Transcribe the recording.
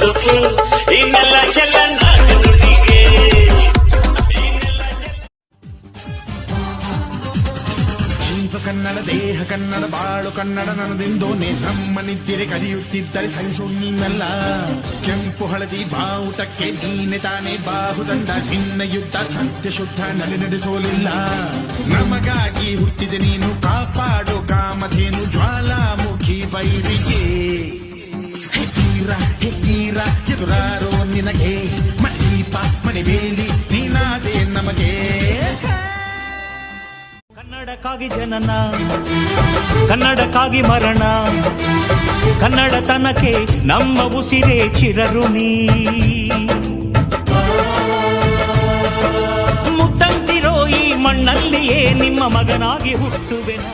ಹುಟ್ಟುಕೆ ಇನ್ನೆಲ್ಲ ಚೆಲ್ಲ ನಾಡುಗಳಿಗೆ ಜೀವ ಕನ್ನಡ ದೇಹ ಕನ್ನಡ ಬಾಳು ಕನ್ನಡ ನನ್ನದಿಂದೋನೆ ನಮ್ಮ ನಿದ್ದಿರೆ ಕಲಿಯುತ್ತಿದ್ದರೆ ಸಹಿಸು ನೀನಲ್ಲ ಕೆಂಪು ಹಳದಿ ಬಾವುಟಕ್ಕೆ ನೀನೆ ತಾನೇ ಬಾಹುದಂಡ ನಿನ್ನ ಯುದ್ಧ ಸತ್ಯ ಶುದ್ಧ ನಡೆಸೋಲಿಲ್ಲ ನಮಗಾಗಿ ಹುಟ್ಟಿದೆ ನೀನು ಕಾಪಾಡು ಕಾಮಧೇನು ಜ್ವಾಲಾಮುಖಿ ವೈರಿಗೆ ಹೆಕ್ಕೀರ ಎದುರಾರೋ ನಿನಗೆ ಮಣೀಪ ಮಣಿಬೇಲಿ ನೀನಾದೆ ನಮಗೆ ಕನ್ನಡಕ್ಕಾಗಿ ಜನನ ಕನ್ನಡಕ್ಕಾಗಿ ಮರಣ ಕನ್ನಡತನಕ್ಕೆ ನಮ್ಮ ಉಸಿರೇ ಚಿರಋಣಿ ಮುತ್ತಂತಿರೋ ಈ ಮಣ್ಣಲ್ಲಿಯೇ ನಿಮ್ಮ ಮಗನಾಗಿ ಹುಟ್ಟುವೆನ